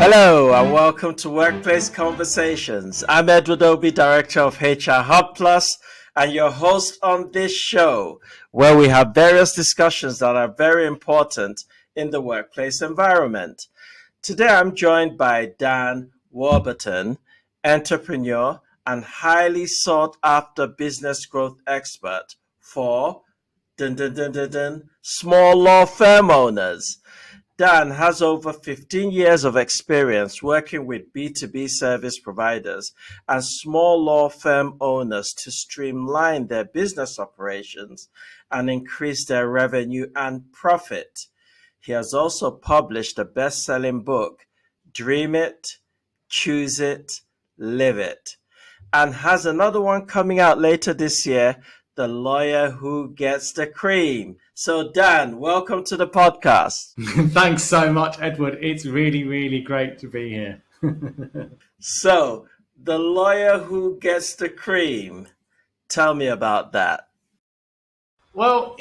Hello and welcome to Workplace Conversations. I'm Edward Obi, Director of askhrhubplus, and your host on this show, where we have various discussions that are very important in the workplace environment. Today I'm joined by Dan Warburton, entrepreneur and highly sought after business growth expert for small law firm owners. Dan has over 15 years of experience working with B2B service providers and small law firm owners to streamline their business operations and increase their revenue and profit. He has also published a best-selling book, Dream It, Choose It, Live It, and has another one coming out later this year, The Lawyer Who Gets the Cream. So Dan, welcome to the podcast. Thanks so much, Edward. It's really, really great to be here. So, The Lawyer Who Gets the Cream. Tell me about that. Well,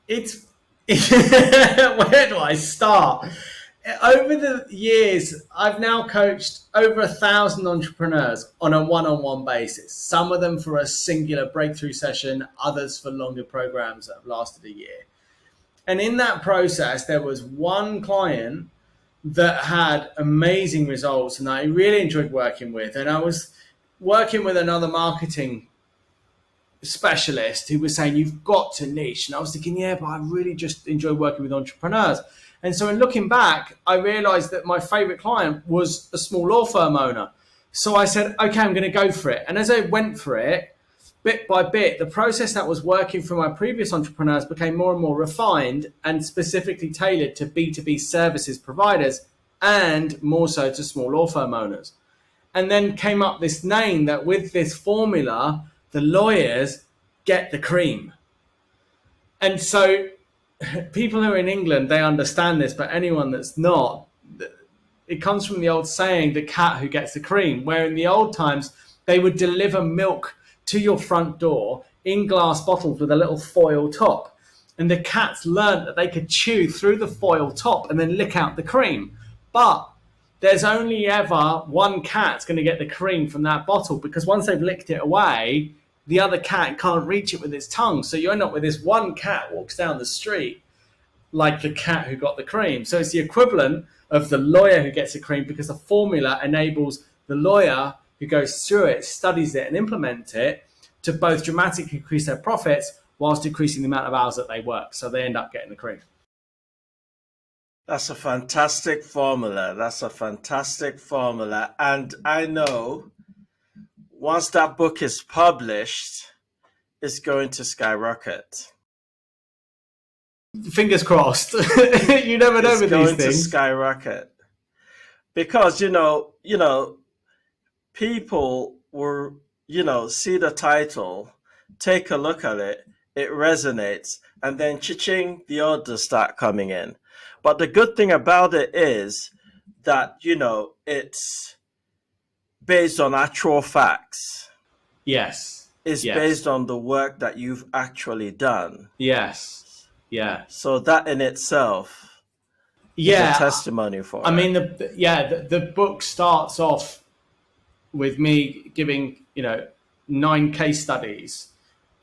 it's where do I start? Over the years, I've now coached over 1,000 entrepreneurs on a one-on-one basis. Some of them for a singular breakthrough session, others for longer programs that have lasted a year. And in that process, there was one client that had amazing results and I really enjoyed working with. And I was working with another marketing specialist who was saying, you've got to niche. And I was thinking, yeah, but I really just enjoy working with entrepreneurs. And so in looking back, I realized that my favorite client was a small law firm owner. So I said, okay, I'm going to go for it. And as I went for it, bit by bit, the process that was working for my previous entrepreneurs became more and more refined and specifically tailored to B2B services providers and more so to small law firm owners. And then came up this name that with this formula, the lawyers get the cream. And so people who are in England, they understand this, but anyone that's not, it comes from the old saying, the cat who gets the cream, where in the old times, they would deliver milk to your front door in glass bottles with a little foil top. And the cats learned that they could chew through the foil top and then lick out the cream. But there's only ever one cat's going to get the cream from that bottle, because once they've licked it away, the other cat can't reach it with its tongue. So you end up with this one cat walks down the street like the cat who got the cream. So it's the equivalent of the lawyer who gets the cream, because the formula enables the lawyer who goes through it, studies it and implements it to both dramatically increase their profits whilst decreasing the amount of hours that they work. So they end up getting the cream. That's a fantastic formula. And I know once that book is published, it's going to skyrocket. Fingers crossed. You never know with these things. It's going to skyrocket. Because, people will, see the title, take a look at it, it resonates, and then cha-ching, the orders start coming in. But the good thing about it is that, it's based on actual facts. Yes. It's based on the work that you've actually done. Yes. Yeah. So that in itself is a testimony for it. I mean, the book starts off with me giving, 9 case studies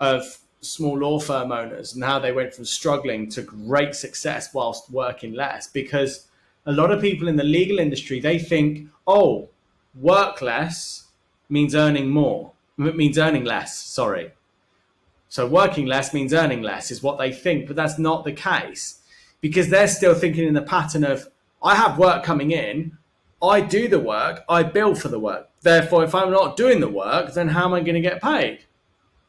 of small law firm owners and how they went from struggling to great success whilst working less. Because a lot of people in the legal industry, they think, work less means earning more. It means earning less, sorry. So working less means earning less is what they think, but that's not the case, because they're still thinking in the pattern of, I have work coming in, I do the work, I bill for the work. Therefore, if I'm not doing the work, then how am I going to get paid?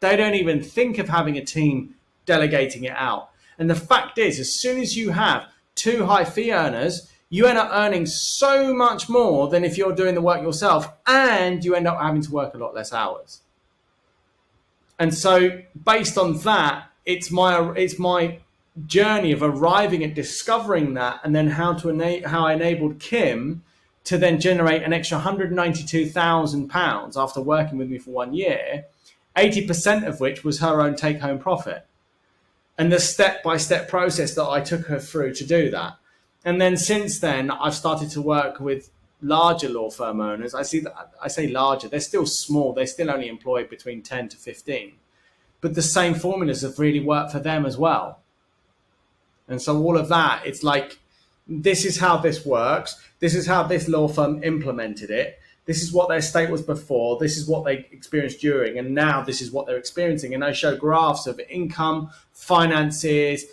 They don't even think of having a team delegating it out. And the fact is, as soon as you have 2 high fee earners, you end up earning so much more than if you're doing the work yourself, and you end up having to work a lot less hours. And so based on that, it's my journey of arriving at discovering that, and then how I enabled Kim to then generate an extra £192,000 after working with me for 1 year, 80% of which was her own take-home profit. And the step-by-step process that I took her through to do that. And then since then, I've started to work with larger law firm owners. I say larger, they're still small. They still only employ between 10 to 15. But the same formulas have really worked for them as well. And so all of that, it's like, this is how this works. This is how this law firm implemented it. This is what their state was before. This is what they experienced during. And now this is what they're experiencing. And I show graphs of income, finances,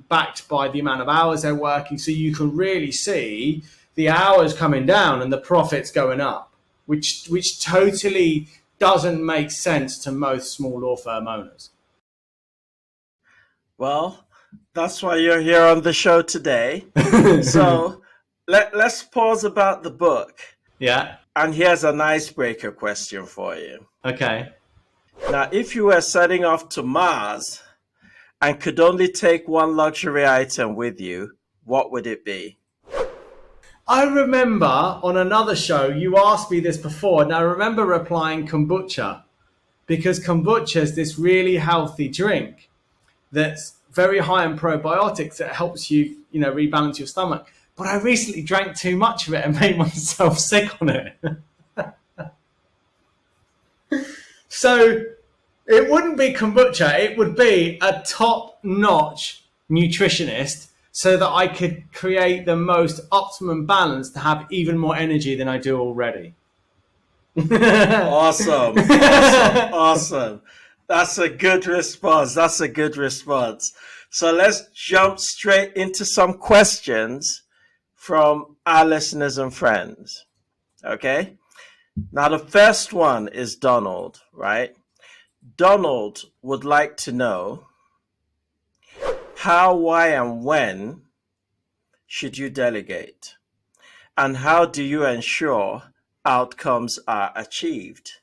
backed by the amount of hours they're working. So you can really see the hours coming down and the profits going up, which totally doesn't make sense to most small law firm owners. Well, that's why you're here on the show today. So let's pause about the book. Yeah. And here's an icebreaker question for you. Okay. Now, if you were setting off to Mars and could only take one luxury item with you, what would it be? I remember on another show, you asked me this before, and I remember replying kombucha, because kombucha is this really healthy drink that's very high in probiotics that helps you, rebalance your stomach. But I recently drank too much of it and made myself sick on it. So it wouldn't be kombucha. It would be a top-notch nutritionist so that I could create the most optimum balance to have even more energy than I do already. Awesome. That's a good response. So let's jump straight into some questions from our listeners and friends. Okay? Now, the first one is Donald, right? Donald would like to know how, why, and when should you delegate? And how do you ensure outcomes are achieved?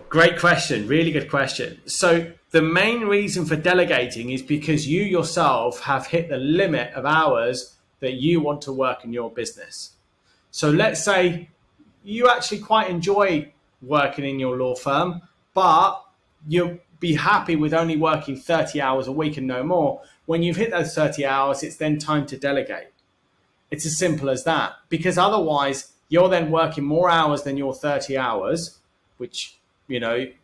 Great question. Really good question. So the main reason for delegating is because you yourself have hit the limit of hours that you want to work in your business. So let's say you actually quite enjoy working in your law firm, but you'll be happy with only working 30 hours a week and no more. When you've hit those 30 hours, it's then time to delegate. It's as simple as that, because otherwise you're then working more hours than your 30 hours, which,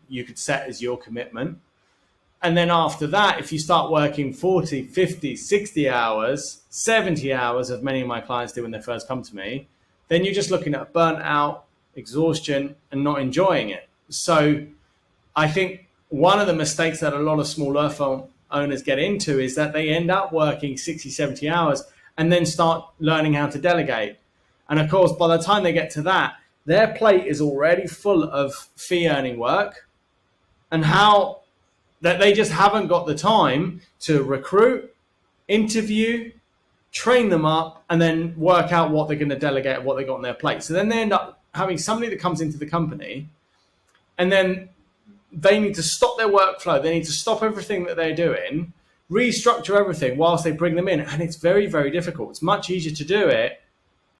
you could set as your commitment. And then after that, if you start working 40, 50, 60 hours, 70 hours, as many of my clients do when they first come to me, then you're just looking at burnt out, exhaustion, and not enjoying it. So I think one of the mistakes that a lot of small law firm owners get into is that they end up working 60, 70 hours and then start learning how to delegate. And of course, by the time they get to that, their plate is already full of fee earning work, and how that they just haven't got the time to recruit, interview, train them up, and then work out what they're going to delegate, what they got on their plate. So then they end up having somebody that comes into the company, and then they need to stop their workflow. They need to stop everything that they're doing, restructure everything whilst they bring them in. And it's very, very difficult. It's much easier to do it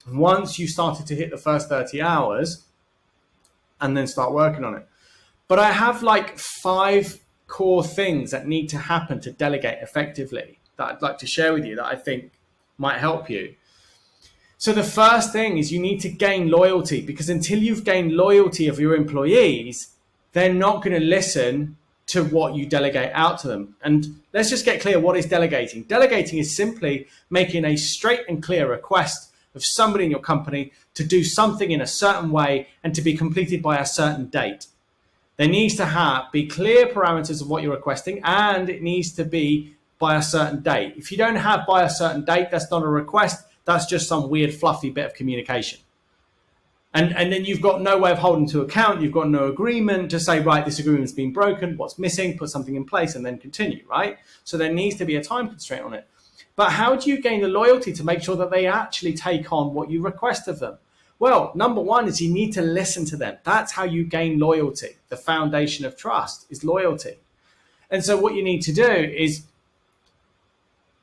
once you started to hit the first 30 hours and then start working on it. But I have like 5 core things that need to happen to delegate effectively that I'd like to share with you that I think might help you. So the first thing is you need to gain loyalty, because until you've gained loyalty of your employees, they're not going to listen to what you delegate out to them. And let's just get clear, what is delegating? Delegating is simply making a straight and clear request of somebody in your company to do something in a certain way and to be completed by a certain date. There needs to be clear parameters of what you're requesting, and it needs to be by a certain date. If you don't have by a certain date, that's not a request. That's just some weird fluffy bit of communication. And then you've got no way of holding to account. You've got no agreement to say, right, this agreement's been broken. What's missing? Put something in place and then continue, right? So there needs to be a time constraint on it. But how do you gain the loyalty to make sure that they actually take on what you request of them? Well, number one is you need to listen to them. That's how you gain loyalty. The foundation of trust is loyalty. And so what you need to do is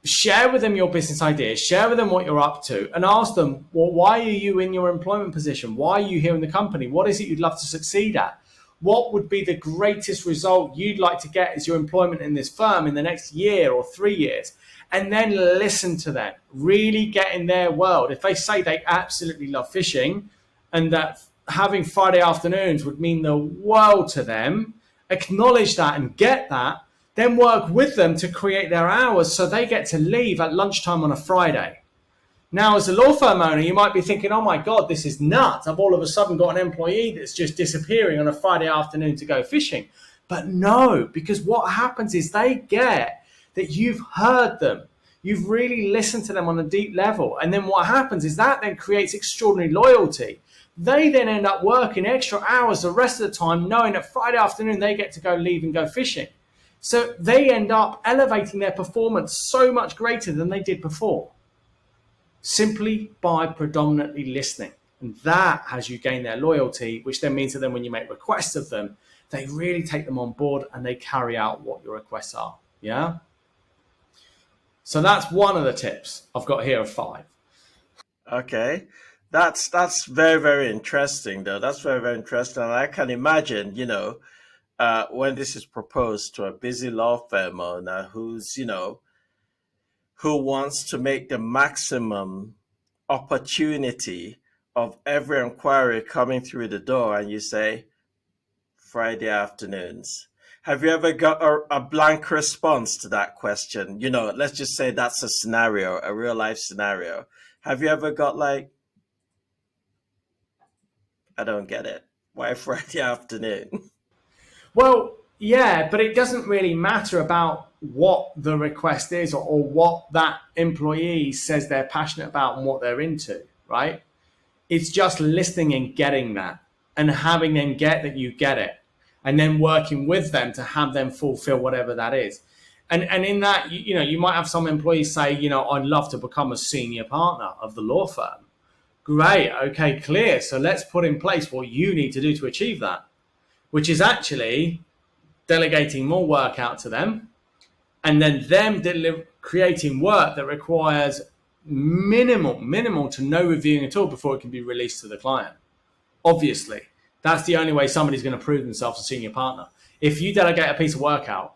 share with them your business ideas, share with them what you're up to, and ask them, well, why are you in your employment position? Why are you here in the company? What is it you'd love to succeed at? what would be the greatest result you'd like to get as your employment in this firm in the next year or 3 years, and then listen to them, really get in their world. If they say they absolutely love fishing and that having Friday afternoons would mean the world to them, acknowledge that and get that, then work with them to create their hours so they get to leave at lunchtime on a Friday. Now, as a law firm owner, you might be thinking, oh my God, this is nuts. I've all of a sudden got an employee that's just disappearing on a Friday afternoon to go fishing. But no, because what happens is they get that you've heard them. You've really listened to them on a deep level. And then what happens is that then creates extraordinary loyalty. They then end up working extra hours the rest of the time, knowing that Friday afternoon they get to go leave and go fishing. So they end up elevating their performance so much greater than they did before, simply by predominantly listening. And that has you gain their loyalty, which then means that then when you make requests of them, they really take them on board and they carry out what your requests are. Yeah. So that's one of the tips I've got here of 5. Okay. That's very, very interesting though. That's very, very interesting. And I can imagine, when this is proposed to a busy law firm owner who's, who wants to make the maximum opportunity of every inquiry coming through the door, and you say Friday afternoons. Have you ever got a blank response to that question? Let's just say that's a scenario, a real life scenario. Have you ever got like, I don't get it. Why Friday afternoon? Well, yeah, but it doesn't really matter about what the request is or what that employee says they're passionate about and what they're into, right? It's just listening and getting that and having them get that you get it, and then working with them to have them fulfill whatever that is. And in that, you might have some employees say, I'd love to become a senior partner of the law firm. Great, okay, clear. So let's put in place what you need to do to achieve that, which is actually delegating more work out to them, and then them creating work that requires minimal to no reviewing at all before it can be released to the client. Obviously, that's the only way somebody's going to prove themselves a senior partner. If you delegate a piece of work out,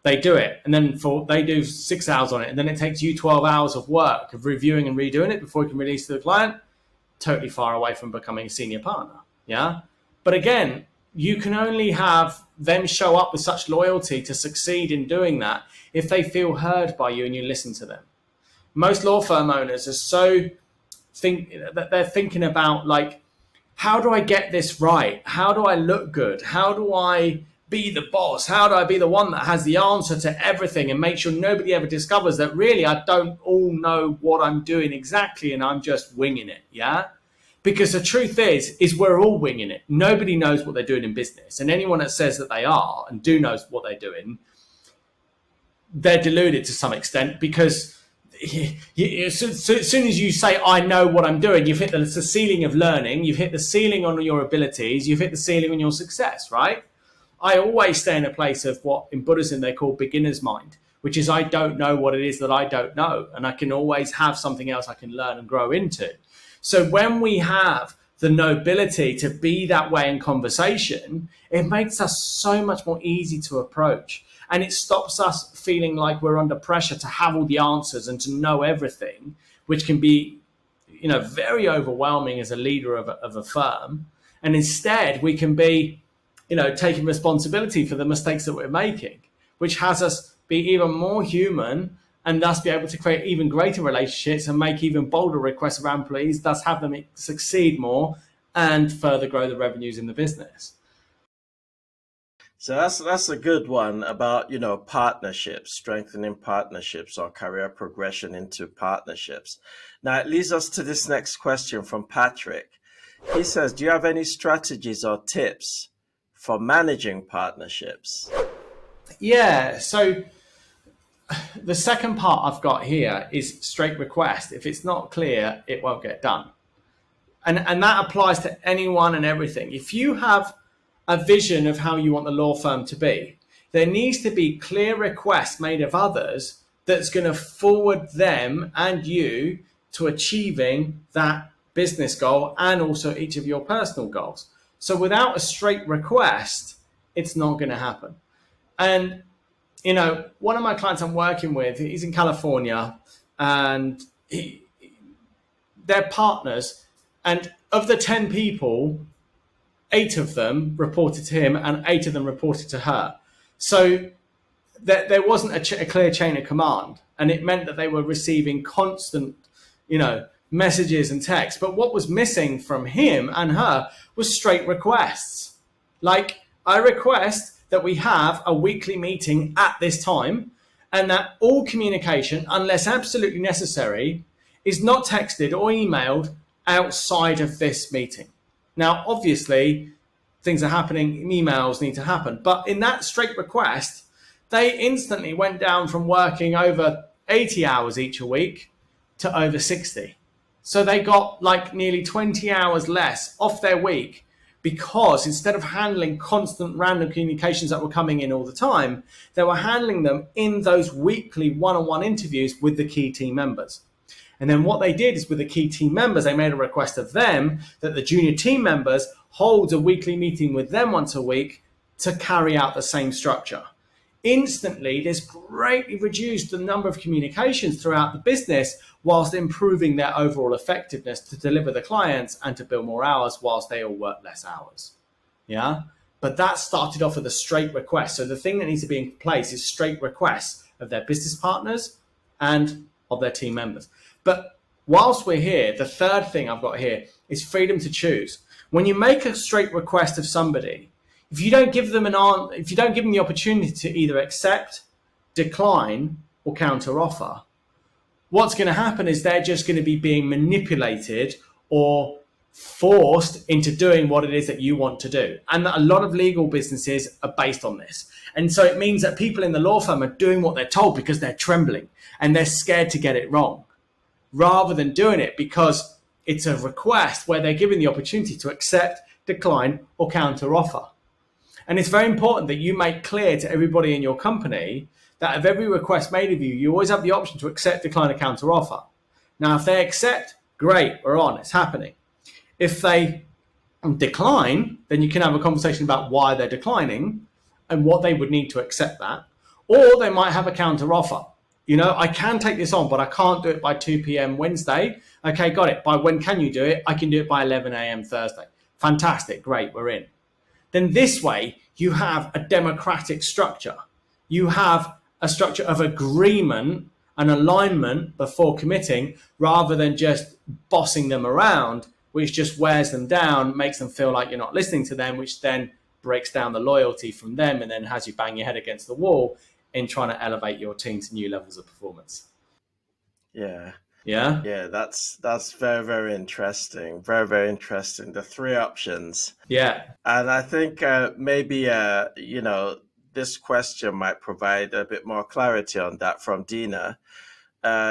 they do it, and then they do 6 hours on it, and then it takes you 12 hours of work of reviewing and redoing it before you can release to the client, totally far away from becoming a senior partner. Yeah. But again, you can only have them show up with such loyalty to succeed in doing that if they feel heard by you and you listen to them. Most law firm owners are they're thinking about like, how do I get this right? How do I look good? How do I be the boss? How do I be the one that has the answer to everything and make sure nobody ever discovers that really I don't all know what I'm doing exactly and I'm just winging it, yeah? Because the truth is we're all winging it. Nobody knows what they're doing in business. And anyone that says that they are and do knows what they're doing, they're deluded to some extent, because as soon as you say, I know what I'm doing, you've hit the ceiling of learning, you've hit the ceiling on your abilities, you've hit the ceiling on your success, right? I always stay in a place of what in Buddhism they call beginner's mind, which is I don't know what it is that I don't know. And I can always have something else I can learn and grow into. So when we have the nobility to be that way in conversation, it makes us so much more easy to approach. And it stops us feeling like we're under pressure to have all the answers and to know everything, which can be, very overwhelming as a leader of a firm. And instead, we can be, taking responsibility for the mistakes that we're making, which has us be even more human and thus be able to create even greater relationships and make even bolder requests of our employees, thus have them succeed more and further grow the revenues in the business. So that's a good one about, partnerships, strengthening partnerships or career progression into partnerships. Now it leads us to this next question from Patrick. He says, do you have any strategies or tips for managing partnerships? Yeah, so the second part I've got here is straight request. If it's not clear, it won't get done. And that applies to anyone and everything. If you have a vision of how you want the law firm to be, there needs to be clear requests made of others that's going to forward them and you to achieving that business goal and also each of your personal goals. So without a straight request, it's not going to happen. And, one of my clients I'm working with, he's in California, and they're partners. And of the 10 people, 8 of them reported to him and 8 of them reported to her. So there wasn't a clear chain of command. And it meant that they were receiving constant, messages and texts. But what was missing from him and her was straight requests. Like, I request that we have a weekly meeting at this time, and that all communication, unless absolutely necessary, is not texted or emailed outside of this meeting. Now, obviously, things are happening, emails need to happen. But in that straight request, they instantly went down from working over 80 hours each a week to over 60. So they got like nearly 20 hours less off their week, because instead of handling constant random communications that were coming in all the time, they were handling them in those weekly one-on-one interviews with the key team members. And then what they did is, with the key team members, they made a request of them that the junior team members hold a weekly meeting with them once a week to carry out the same structure. Instantly, this greatly reduced the number of communications throughout the business, whilst improving their overall effectiveness to deliver the clients and to bill more hours whilst they all work less hours. Yeah. But that started off with a straight request. So the thing that needs to be in place is straight requests of their business partners and of their team members. But whilst we're here, the third thing I've got here is freedom to choose. When you make a straight request of somebody, if you don't give them the opportunity to either accept, decline, or counter offer, what's going to happen is they're just going to be being manipulated or forced into doing what it is that you want to do. And a lot of legal businesses are based on this. And so it means that people in the law firm are doing what they're told because they're trembling and they're scared to get it wrong, rather than doing it because it's a request where they're given the opportunity to accept, decline, or counter offer. And it's very important that you make clear to everybody in your company that of every request made of you, you always have the option to accept, decline, or counter offer. Now, if they accept, great, we're on, it's happening. If they decline, then you can have a conversation about why they're declining and what they would need to accept that. Or they might have a counter offer. I can take this on, but I can't do it by 2 p.m. Wednesday. Okay, got it. By when can you do it? I can do it by 11 a.m. Thursday. Fantastic, great, we're in. Then this way, you have a democratic structure. You have a structure of agreement and alignment before committing, rather than just bossing them around, which just wears them down, makes them feel like you're not listening to them, which then breaks down the loyalty from them and then has you bang your head against the wall in trying to elevate your team to new levels of performance. Yeah. Yeah. Yeah, that's very, very interesting. Very, very interesting. The 3 options. Yeah. And I think maybe this question might provide a bit more clarity on that from Dina.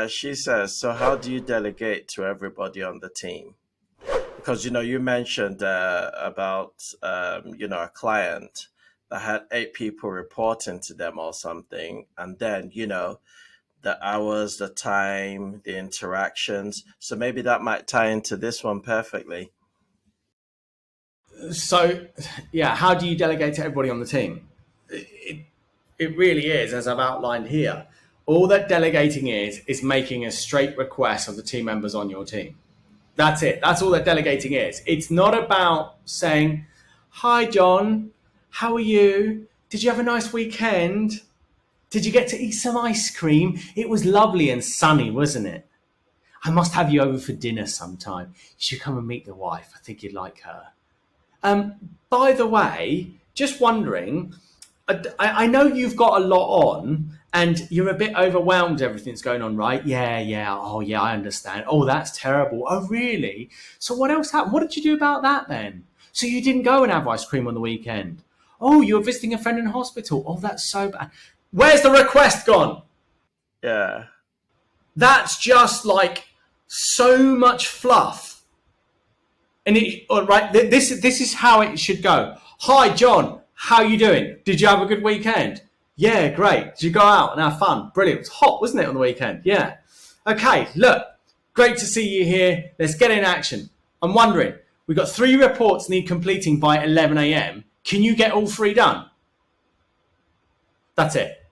She says, so how do you delegate to everybody on the team? Because, you mentioned about, a client that had 8 people reporting to them or something. And then, the hours, the time, the interactions. So maybe that might tie into this one perfectly. So, yeah, how do you delegate to everybody on the team? It really is, as I've outlined here. All that delegating is making a straight request of the team members on your team. That's it. That's all that delegating is. It's not about saying, hi, John, how are you? Did you have a nice weekend? Did you get to eat some ice cream? It was lovely and sunny, wasn't it? I must have you over for dinner sometime. You should come and meet the wife. I think you'd like her. By the way, just wondering, I know you've got a lot on and you're a bit overwhelmed with everything that's going on, right? Yeah. Oh, yeah, I understand. Oh, that's terrible. Oh, really? So what else happened? What did you do about that then? So you didn't go and have ice cream on the weekend? Oh, you were visiting a friend in hospital. Oh, that's so bad. Where's the request gone? Yeah. That's just like so much fluff. And this is how it should go. Hi, John. How you doing? Did you have a good weekend? Yeah, great. Did you go out and have fun? Brilliant. It was hot, wasn't it, on the weekend? Yeah. Okay, look, great to see you here. Let's get in action. I'm wondering, we've got 3 reports need completing by 11 a.m. Can you get all 3 done? That's it.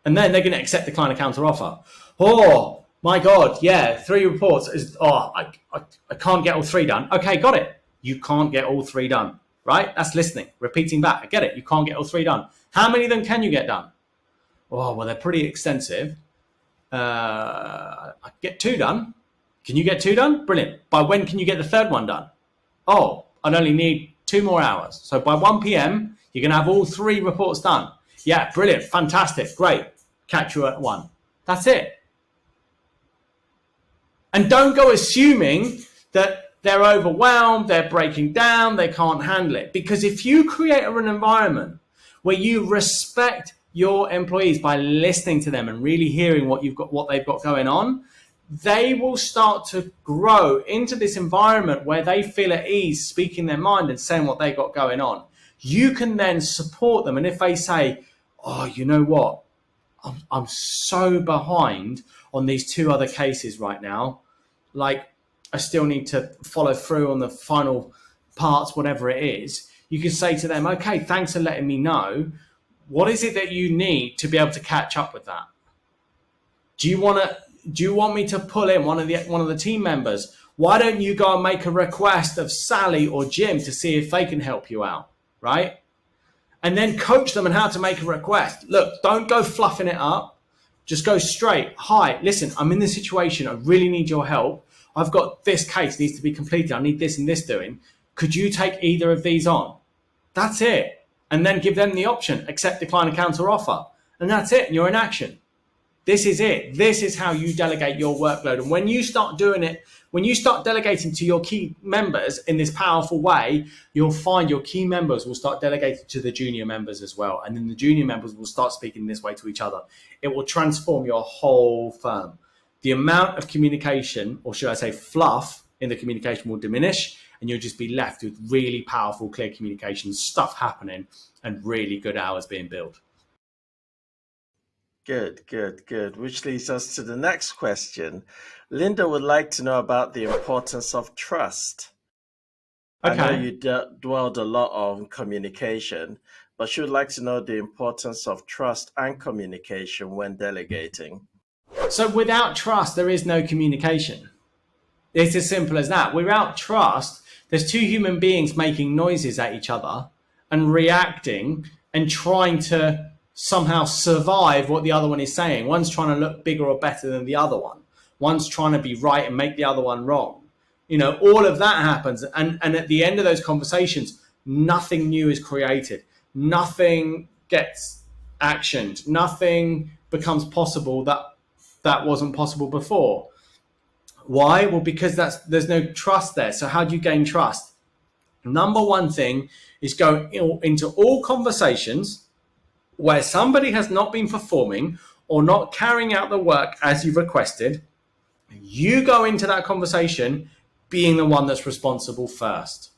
And then they're going to accept the client a counter offer. Oh my God, yeah, 3 reports is, I can't get all 3 done. Okay, got it. You can't get all 3 done, right? That's listening, repeating back. I get it. You can't get all 3 done. How many of them can you get done? Oh, well, they're pretty extensive. I get 2 done. Can you get 2 done? Brilliant. By when can you get the 3rd one done? Oh, I'd only need 2 more hours. So by 1 p.m., you're going to have all 3 reports done. Yeah, brilliant. Fantastic. Great. Catch you at 1. That's it. And don't go assuming that they're overwhelmed, they're breaking down, they can't handle it. Because if you create an environment where you respect your employees by listening to them and really hearing what they've got going on, they will start to grow into this environment where they feel at ease speaking their mind and saying what they've got going on. You can then support them. And if they say, oh, you know what? I'm so behind on these 2 other cases right now. Like, I still need to follow through on the final parts, whatever it is. You can say to them, okay, thanks for letting me know. What is it that you need to be able to catch up with that? Do you want me to pull in one of the team members? Why don't you go and make a request of Sally or Jim to see if they can help you out, right? And then coach them on how to make a request. Look, don't go fluffing it up. Just go straight. Hi, listen, I'm in this situation. I really need your help. I've got this case needs to be completed. I need this and this doing. Could you take either of these on? That's it. And then give them the option, accept, decline, and counter offer. And that's it. And you're in action. This is it. This is how you delegate your workload. And when you start doing it, when you start delegating to your key members in this powerful way, you'll find your key members will start delegating to the junior members as well. And then the junior members will start speaking this way to each other. It will transform your whole firm. The amount of communication, or should I say fluff, in the communication will diminish, and you'll just be left with really powerful, clear communication, stuff happening, and really good hours being built. Good. Which leads us to the next question. Linda would like to know about the importance of trust. Okay. I know you dwelled a lot on communication, but she would like to know the importance of trust and communication when delegating. So without trust, there is no communication. It's as simple as that. Without trust, there's 2 human beings making noises at each other and reacting and trying to somehow survive what the other one is saying. One's trying to look bigger or better than the other one. One's trying to be right and make the other one wrong. You know, all of that happens. And at the end of those conversations, nothing new is created. Nothing gets actioned. Nothing becomes possible that wasn't possible before. Why? Well, because there's no trust there. So how do you gain trust? Number one thing is go into all conversations where somebody has not been performing or not carrying out the work as you've requested. You go into that conversation being the one that's responsible first.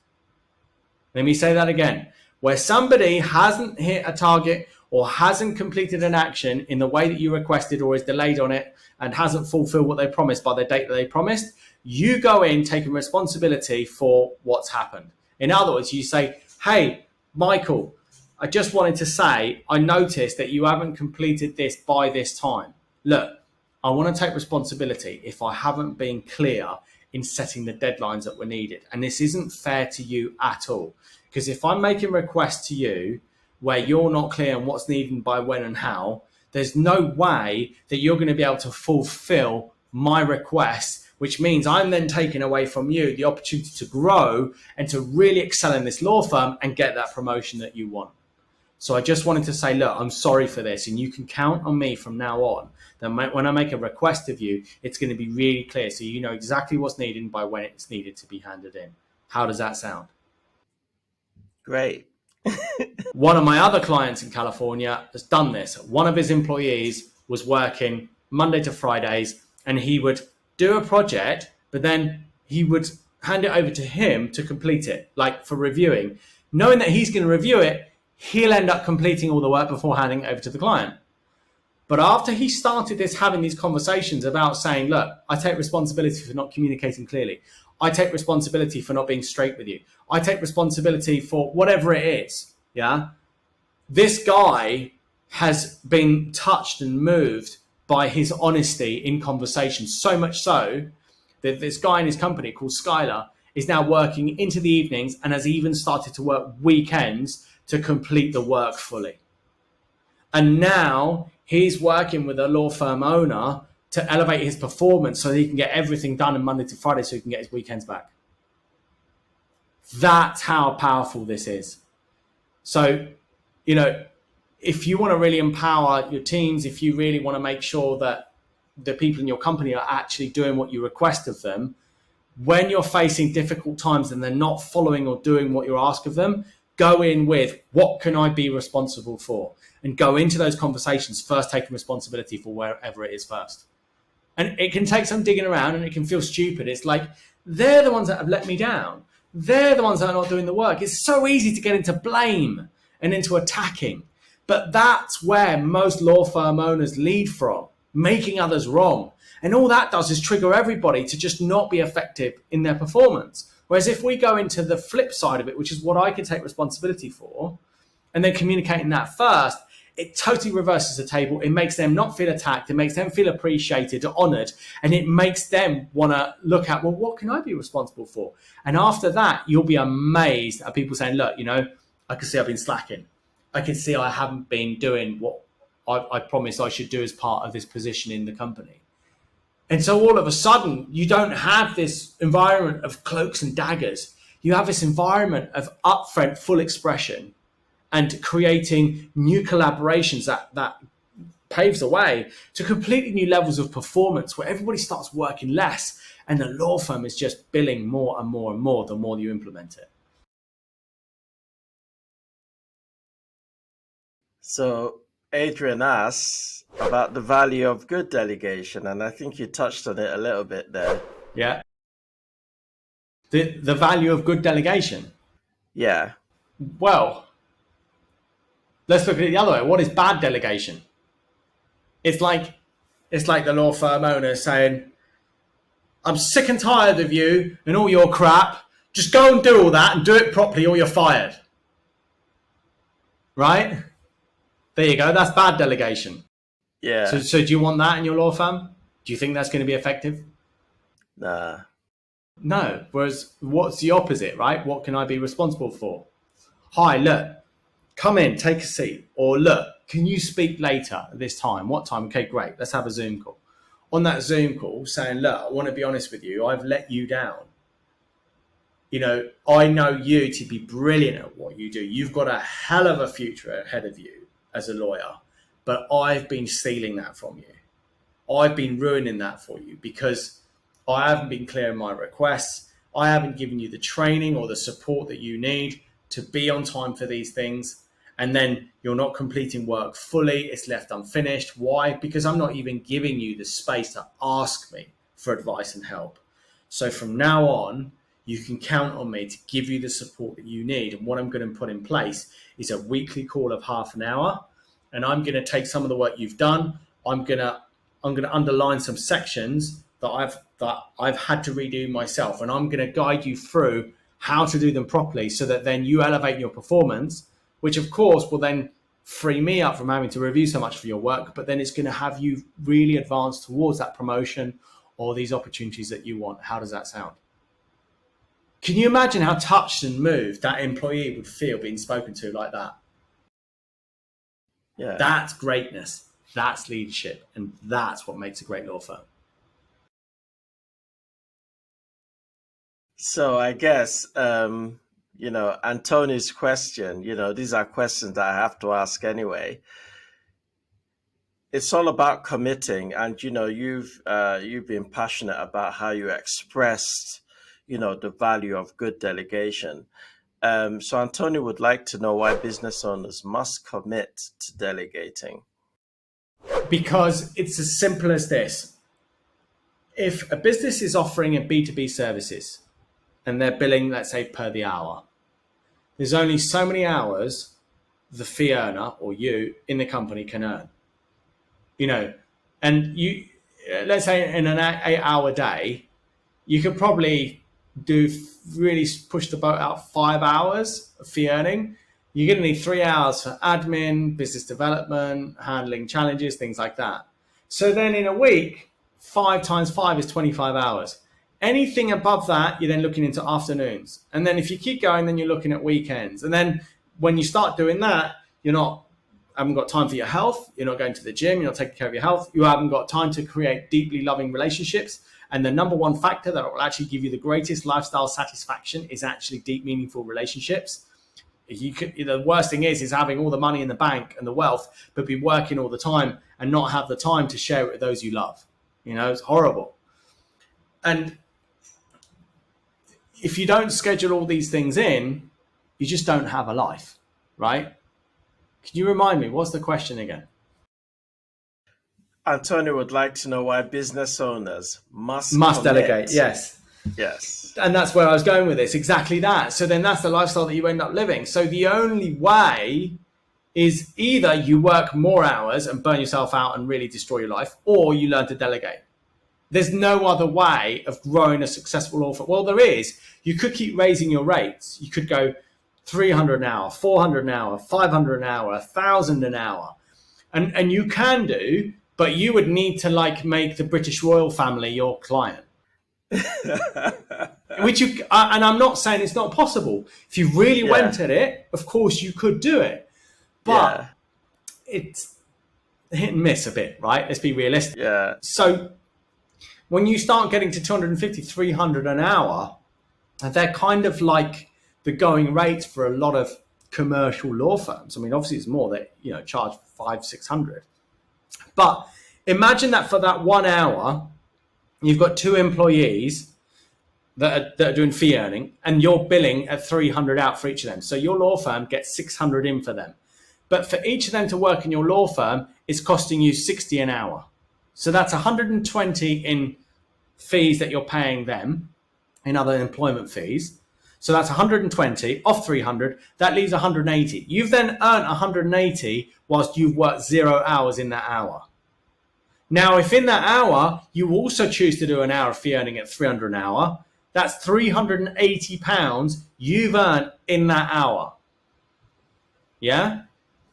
Let me say that again. Where somebody hasn't hit a target or hasn't completed an action in the way that you requested or is delayed on it and hasn't fulfilled what they promised by the date that they promised, you go in taking responsibility for what's happened. In other words, you say, hey, Michael, I just wanted to say, I noticed that you haven't completed this by this time. Look, I want to take responsibility if I haven't been clear in setting the deadlines that were needed. And this isn't fair to you at all. Because if I'm making requests to you where you're not clear on what's needed by when and how, there's no way that you're going to be able to fulfill my request, which means I'm then taking away from you the opportunity to grow and to really excel in this law firm and get that promotion that you want. So I just wanted to say, look, I'm sorry for this, and you can count on me from now on. Then when I make a request of you, it's going to be really clear, so you know exactly what's needed and by when it's needed to be handed in. How does that sound? Great. One of my other clients in California has done this. One of his employees was working Monday to Fridays, and he would do a project, but then he would hand it over to him to complete it, like for reviewing, knowing that he's going to review it. He'll end up completing all the work before handing it over to the client. But after he started having these conversations about saying, look, I take responsibility for not communicating clearly. I take responsibility for not being straight with you. I take responsibility for whatever it is. Yeah. This guy has been touched and moved by his honesty in conversation, so much so that this guy in his company called Skylar is now working into the evenings and has even started to work weekends to complete the work fully. And now he's working with a law firm owner to elevate his performance so that he can get everything done on Monday to Friday so he can get his weekends back. That's how powerful this is. So, if you want to really empower your teams, if you really want to make sure that the people in your company are actually doing what you request of them, when you're facing difficult times and they're not following or doing what you ask of them, go in with, what can I be responsible for? And go into those conversations first taking responsibility for wherever it is first. And it can take some digging around and it can feel stupid. It's like, they're the ones that have let me down. They're the ones that are not doing the work. It's so easy to get into blame and into attacking. But that's where most law firm owners lead from, making others wrong. And all that does is trigger everybody to just not be effective in their performance. Whereas if we go into the flip side of it, which is what I can take responsibility for, and then communicating that first, it totally reverses the table. It makes them not feel attacked. It makes them feel appreciated, honored, and it makes them want to look at, well, what can I be responsible for? And after that, you'll be amazed at people saying, look, I can see I've been slacking. I can see I haven't been doing what I promised I should do as part of this position in the company. And so all of a sudden, you don't have this environment of cloaks and daggers. You have this environment of upfront full expression and creating new collaborations that paves the way to completely new levels of performance where everybody starts working less and the law firm is just billing more and more and more the more you implement it. So Adrian asks about the value of good delegation, and I think you touched on it a little bit there. Yeah. The value of good delegation. Yeah. Well, let's look at it the other way. What is bad delegation? It's like the law firm owner saying, I'm sick and tired of you and all your crap. Just go and do all that and do it properly or you're fired. Right? There you go. That's bad delegation. Yeah. So do you want that in your law firm? Do you think that's going to be effective? Nah. No. Whereas what's the opposite, right? What can I be responsible for? Hi, look, come in, take a seat. Or look, can you speak later at this time? What time? Okay, great. Let's have a Zoom call. On that Zoom call, saying, look, I want to be honest with you. I've let you down. I know you to be brilliant at what you do. You've got a hell of a future ahead of you as a lawyer, but I've been stealing that from you. I've been ruining that for you because I haven't been clear in my requests. I haven't given you the training or the support that you need to be on time for these things. And then you're not completing work fully. It's left unfinished. Why? Because I'm not even giving you the space to ask me for advice and help. So from now on, you can count on me to give you the support that you need. And what I'm going to put in place is a weekly call of half an hour. And I'm going to take some of the work you've done. I'm going to underline some sections that I've had to redo myself. And I'm going to guide you through how to do them properly so that then you elevate your performance, which of course will then free me up from having to review so much for your work, but then it's going to have you really advance towards that promotion or these opportunities that you want. How does that sound? Can you imagine how touched and moved that employee would feel being spoken to like that? Yeah. That's greatness. That's leadership. And that's what makes a great law firm. So I guess, Antoni's question, these are questions that I have to ask anyway. It's all about committing, and you've been passionate about how you expressed, the value of good delegation. So Antoni would like to know why business owners must commit to delegating. Because it's as simple as this. If a business is offering a B2B services and they're billing, let's say, per the hour, there's only so many hours the fee earner or you in the company can earn. you know, and you, let's say in an 8 hour day, you could probably do really push the boat out 5 hours of fee earning. You're going to need 3 hours for admin, business development, handling challenges, things like that. So then in a week, 5 times 5 is 25 hours. Anything above that, you're then looking into afternoons. And then if you keep going, then you're looking at weekends. And then when you start doing that, haven't got time for your health. You're not going to the gym. You're not taking care of your health. You haven't got time to create deeply loving relationships. And the number one factor that will actually give you the greatest lifestyle satisfaction is actually deep, meaningful relationships. The worst thing is having all the money in the bank and the wealth, but be working all the time and not have the time to share it with those you love. It's horrible. And if you don't schedule all these things in, you just don't have a life, right? Can you remind me, what's the question again? Antonio would like to know why business owners must delegate. Yes. And that's where I was going with this. Exactly that. So then that's the lifestyle that you end up living. So the only way is either you work more hours and burn yourself out and really destroy your life, or you learn to delegate. There's no other way of growing a successful law firm. Well, there is. You could keep raising your rates. You could go 300 an hour, 400 an hour, 500 an hour, 1,000 an hour. And you can do, but you would need to make the British royal family your client. And I'm not saying it's not possible. If you really went at it, of course you could do it. But it's hit and miss a bit, right? Let's be realistic. Yeah. So when you start getting to 250, 300 an hour, they're kind of like the going rates for a lot of commercial law firms. I mean, obviously it's more that, charge 500, 600. But imagine that for that 1 hour, you've got 2 employees that are doing fee earning, and you're billing at 300 out for each of them. So your law firm gets 600 in for them. But for each of them to work in your law firm, it's costing you 60 an hour. So that's 120 in fees that you're paying them, in other employment fees. So that's 120 off 300. That leaves 180. You've then earned 180 whilst you've worked 0 hours in that hour. Now, if in that hour you also choose to do an hour of fee earning at 300 an hour, that's £380 you've earned in that hour. Yeah?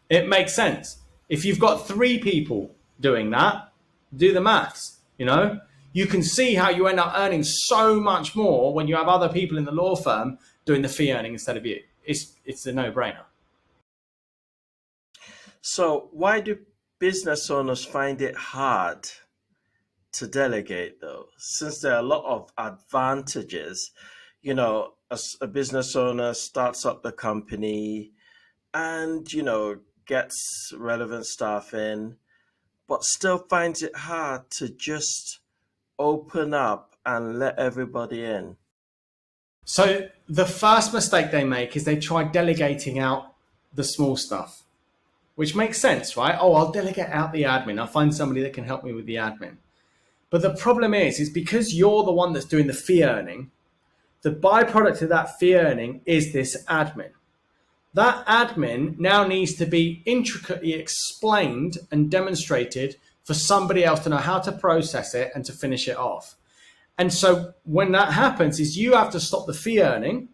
It makes sense. If you've got 3 people doing that, do the maths, You can see how you end up earning so much more when you have other people in the law firm doing the fee earning instead of you. It's a no-brainer. So why do business owners find it hard to delegate, though? Since there are a lot of advantages, as a business owner starts up the company and, gets relevant staff in, but still finds it hard to just open up and let everybody in. So the first mistake they make is they try delegating out the small stuff, which makes sense, right? Oh, I'll delegate out the admin. I'll find somebody that can help me with the admin. But the problem is because you're the one that's doing the fee earning, the byproduct of that fee earning is this admin. That admin now needs to be intricately explained and demonstrated for somebody else to know how to process it and to finish it off. And so when that happens is you have to stop the fee earning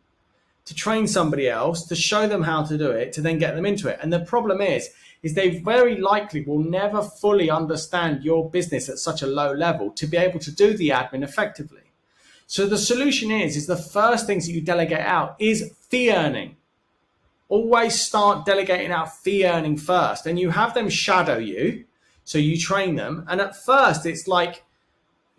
to train somebody else, to show them how to do it, to then get them into it. And the problem is they very likely will never fully understand your business at such a low level to be able to do the admin effectively. So the solution is the first things that you delegate out is fee earning. Always start delegating out fee earning first, and you have them shadow you. So you train them. And at first it's like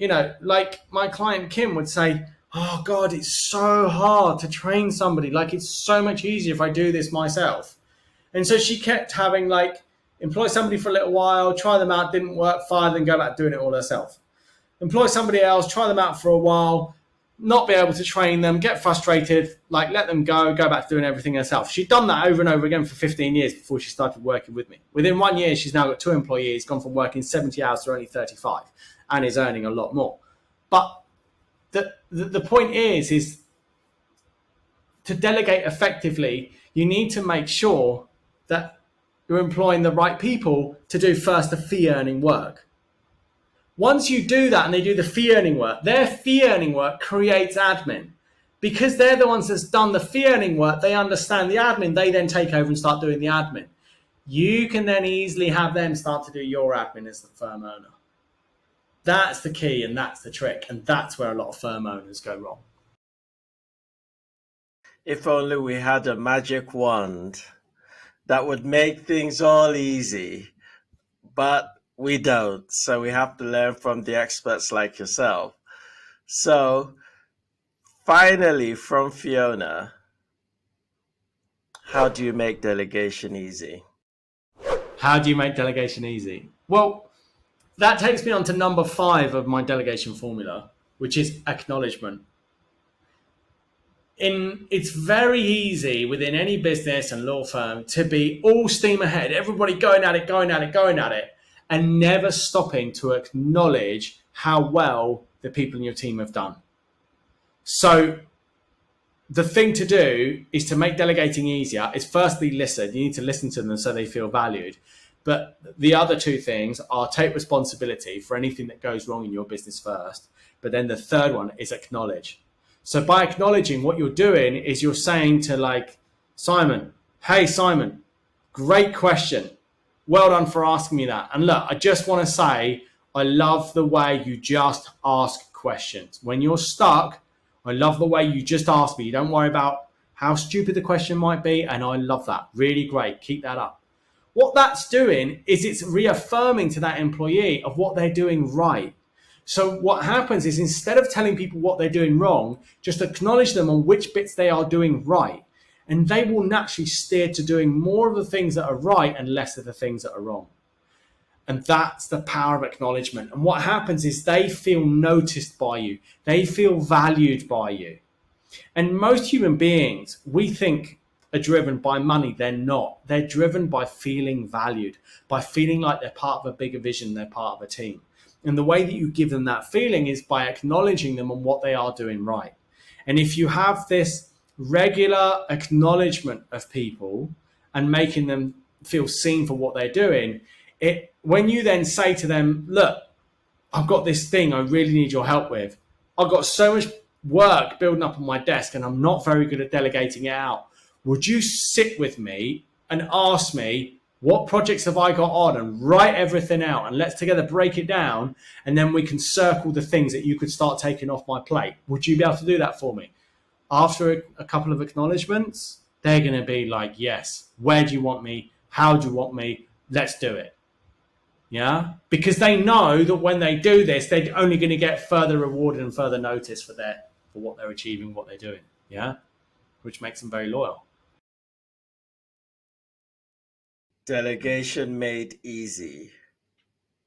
my client Kim would say, oh God, it's so hard to train somebody. It's so much easier if I do this myself. And so she kept having employ somebody for a little while, try them out, didn't work, fire, then go back doing it all herself. Employ somebody else, try them out for a while, not be able to train them, get frustrated, let them go back to doing everything herself. She'd done that over and over again for 15 years before she started working with me. Within 1 year, she's now got 2 employees, gone from working 70 hours to only 35, and is earning a lot more. But the point is to delegate effectively, you need to make sure that you're employing the right people to do first the fee earning work. Once you do that and they do the fee earning work, their fee earning work creates admin. Because they're the ones that's done the fee earning work, they understand the admin, they then take over and start doing the admin. You can then easily have them start to do your admin as the firm owner. That's the key and that's the trick. And that's where a lot of firm owners go wrong. If only we had a magic wand that would make things all easy, but we don't. So we have to learn from the experts like yourself. So finally, from Fiona, how do you make delegation easy? How do you make delegation easy? Well, that takes me on to number 5 of my delegation formula, which is acknowledgement. It's very easy within any business and law firm to be all steam ahead, everybody going at it, and never stopping to acknowledge how well the people in your team have done. So the thing to do is to make delegating easier is firstly listen. You need to listen to them so they feel valued. But the other 2 things are take responsibility for anything that goes wrong in your business first. But then the third one is acknowledge. So by acknowledging, what you're doing is you're saying to Simon, hey, Simon, great question. Well done for asking me that. And look, I just want to say, I love the way you just ask questions. When you're stuck, I love the way you just ask me. You don't worry about how stupid the question might be. And I love that. Really great. Keep that up. What that's doing is it's reaffirming to that employee of what they're doing right. So what happens is instead of telling people what they're doing wrong, just acknowledge them on which bits they are doing right. And they will naturally steer to doing more of the things that are right and less of the things that are wrong. And that's the power of acknowledgement. And what happens is they feel noticed by you. They feel valued by you. And most human beings, we think, are driven by money. They're not. They're driven by feeling valued, by feeling like they're part of a bigger vision, they're part of a team. And the way that you give them that feeling is by acknowledging them on what they are doing right. And if you have this regular acknowledgement of people and making them feel seen for what they're doing, when you then say to them, look, I've got this thing I really need your help with. I've got so much work building up on my desk and I'm not very good at delegating it out. Would you sit with me and ask me, what projects have I got on, and write everything out, and let's together break it down, and then we can circle the things that you could start taking off my plate. Would you be able to do that for me? After a couple of acknowledgements, they're going to be like, yes, where do you want me? How do you want me? Let's do it. Yeah, because they know that when they do this, they're only going to get further rewarded and further notice for what they're achieving, what they're doing. Yeah, which makes them very loyal. Delegation made easy.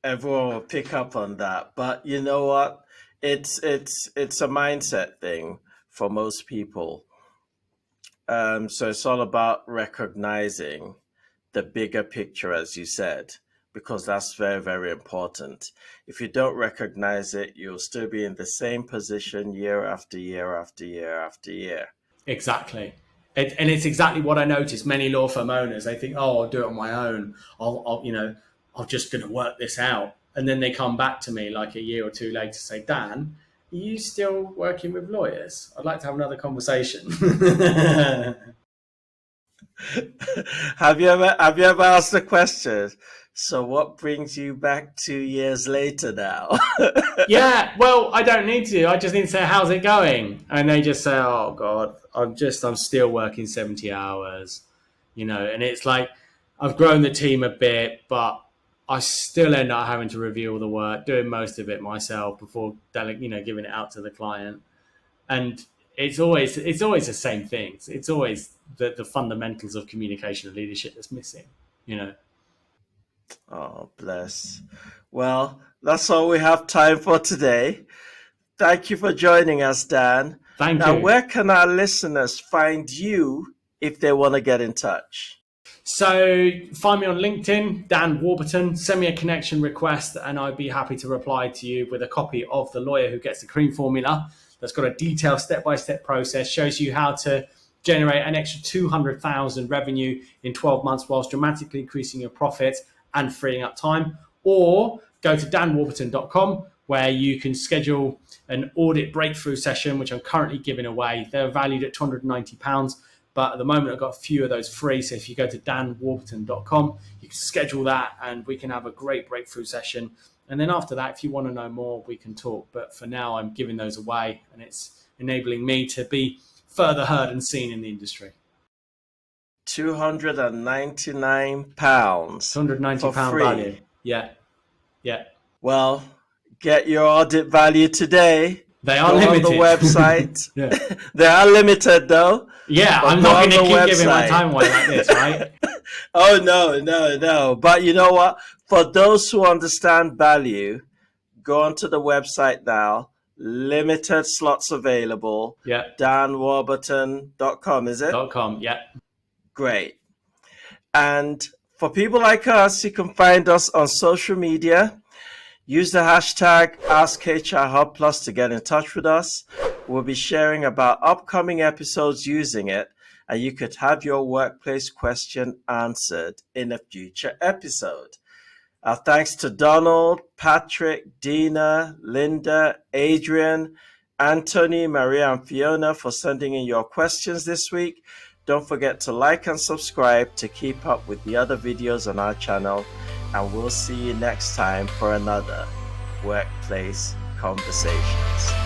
Everyone will pick up on that. But you know what? It's a mindset thing for most people. So it's all about recognizing the bigger picture, as you said, because that's very, very important. If you don't recognize it, you'll still be in the same position year after year after year after year. Exactly. And it's exactly what I noticed. Many law firm owners, they think, oh, I'll do it on my own. I'm just going to work this out. And then they come back to me like a year or two later to say, Dan, are you still working with lawyers? I'd like to have another conversation. Have you ever asked the question, so what brings you back 2 years later now? Yeah, well, I don't need to. I just need to say, how's it going? And they just say, oh, God, I'm still working 70 hours, and it's like, I've grown the team a bit, but I still end up having to review all the work, doing most of it myself before, giving it out to the client. And it's always the same things. It's always the fundamentals of communication and leadership that's missing, Oh, bless. Well, that's all we have time for today. Thank you for joining us, Dan. Thank you. Now, you. where can our listeners find you if they want to get in touch? So find me on LinkedIn, Dan Warburton, send me a connection request, and I'd be happy to reply to you with a copy of The Lawyer Who Gets the Cream formula that's got a detailed step-by-step process, shows you how to generate an extra 200,000 revenue in 12 months whilst dramatically increasing your profits and freeing up time. Or go to danwarburton.com, where you can schedule an audit breakthrough session, which I'm currently giving away. They're valued at £290, but at the moment I've got a few of those free. So if you go to danwarburton.com, you can schedule that and we can have a great breakthrough session. And then after that, if you want to know more, we can talk. But for now, I'm giving those away, and it's enabling me to be further heard and seen in the industry. £299 £290 for free. value. Yeah. Well, get your audit value today. They are Go limited. on the website. Yeah. They are limited though. Yeah, But I'm go not on going to the keep giving my website. time away like this, right? Oh, no. But you know what? For those who understand value, go onto the website now. Limited slots available. Yeah. danwarburton.com, is it? .com, yeah. Great. And for people like us, you can find us on social media. Use the hashtag askhrhubplus to get in touch with us. We'll be sharing about upcoming episodes using it, and you could have your workplace question answered in a future episode. Our thanks to Donald, Patrick, Dina, Linda, Adrian, Anthony, Maria, and Fiona for sending in your questions this week. Don't forget to like and subscribe to keep up with the other videos on our channel, and we'll see you next time for another Workplace Conversations.